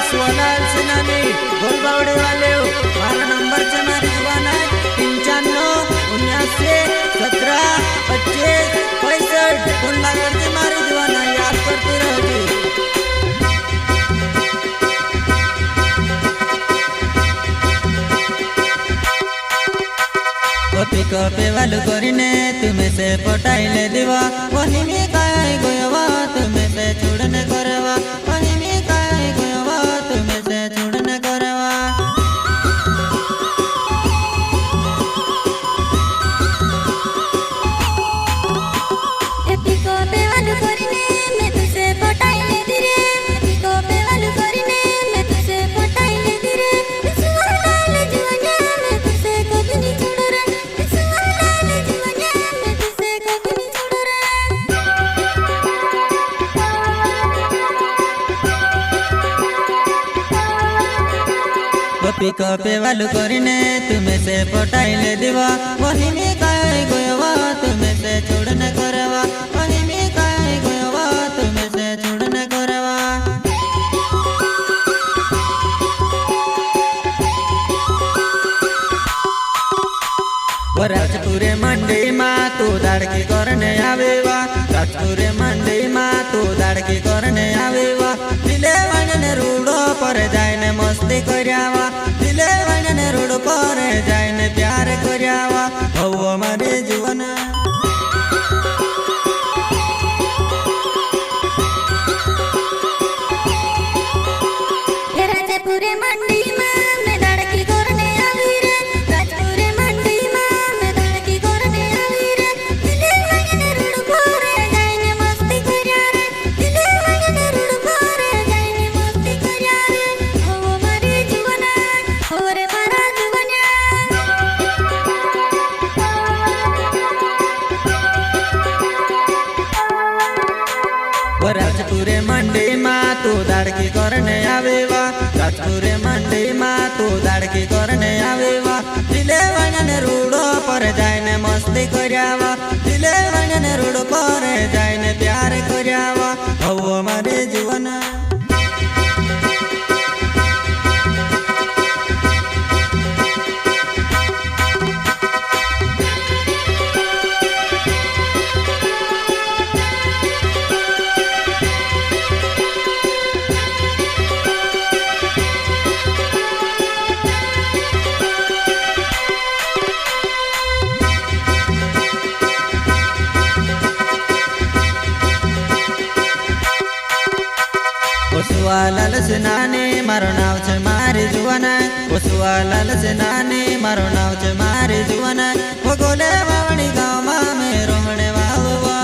सोलाल सेनानी गोलबावड़े वाले हो। मारा नंबर से मारी जुबान है 95 79 17 25 65 फोन लागड़ से मारी जुबान है, याद करते रहो। कपे वालू करीने तुम्हें से पटाइले दीवा वही में काय गोयवा तुम्हें से छोड़ने करवा वही में काय गोयवा तुम्हें से छोड़ने करवा। कपे वालू करीने मैं तुझसे पटाइले दिरे कपे वालू करीने मैं तुझसे पटाइले दिरे सुवाल जुवाना मैं तुझसे कभी नहीं छोड़ रे सुवाल जुवाना मैं तुझसे कभी नहीं छोड़ रे। कपे वालू करीने तुम्हें से पटाइले दीवा वही में काय गोयवा तुम्हें से छोड़ने करवा वही में काय गोयवा तुम्हें से छोड़ने करवा। राजपुरे मंडी माँ तू दाड़की करने आवेवा राजपुरे मंडी माँ तू दाड़की करने आवेवा दिले वणने रूडो पर जायने मस्ती करयावा दिले वणने रूडो पर जायने प्यार करयावा हो मारे जीवन। राजपुरे मंडी माँ मैं दाड़की करने आवी रे राजपुरे मंडी माँ मैं दाड़की करने आवी रे दिले वणने रूडो पर जायने मस्ती करया रे दिले वणने रूडो पर जायने मस्ती करया रे हो मारे जीवन हो रे मारा जीवन। राजपुरे मंडी माँ तू दाड़की करने आवेवा राजपुरे मंडी माँ तू दाड़की करने आवेवा दिले वणने रूडो पर जायने मस्ती करयावा दिले वणने रूडो पर जायने प्यार करयावा हो मारे जीवन। लाल सेनानी मारो नाव छे मारी जुवाना लाल सेनानी मारो नाव छे मारी जुवाना वो गोले वावणी गाँव में मैं रोहणे वाहुआ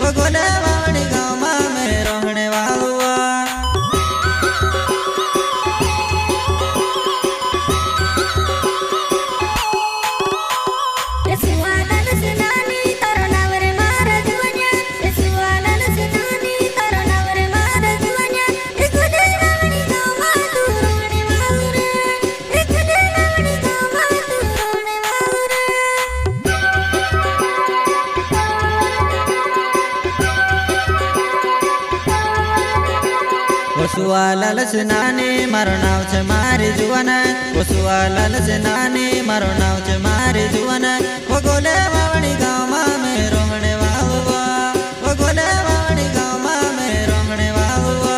वो गोले वावणी गाँव में मैं रोहणे वाहुआ। लाल सेनानी मारो नाव छे मारी जुवाना लाल सेनानी मारो नाव छे मारी जुवाना वो गोले वावणी गाँव में मैं रोहणे वाहुआ वो गोले वावणी गाँव में मैं रोहणे वाहुआ।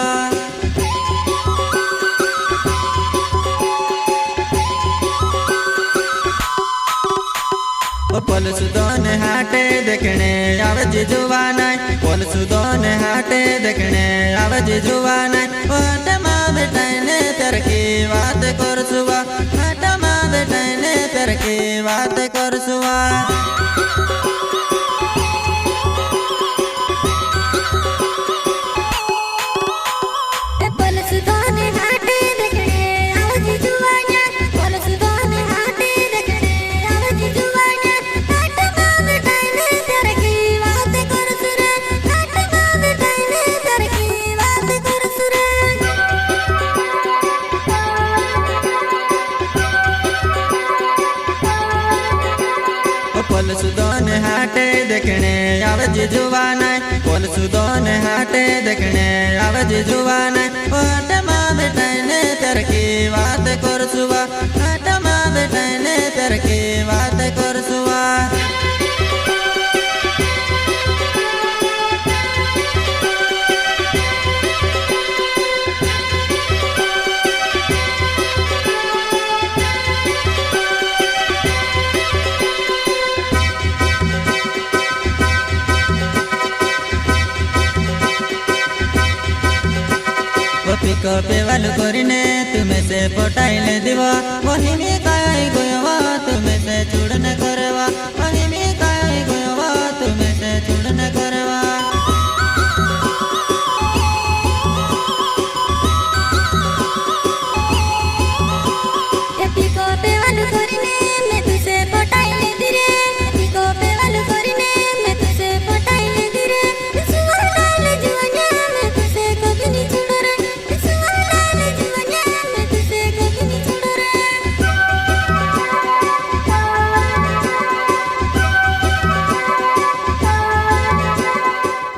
पल सुदोन हाटे देखने आवे जी जुवाना पल सुदोन हाटे देखने आवे जी जुवाना हाट माँ बेटाने तरकी बात कर सुवा हाट माँ बेटाने तरकी बात कर सुवा। पल सुदोन हाटे देखने आवे जी जुवाना पल सुदोन हाटे देखने आवे जी जुवाना हाट माँ बेटाने करसुवा आटमा बेटाने तर के बात करसुवा पिकअप वालू करीने तुम्हें से पटाइले दिवा वही में काय गोयवा तुम्हें से चूड़ने करवा वही में काय गोयवा तुम्हें से चूड़ने करवा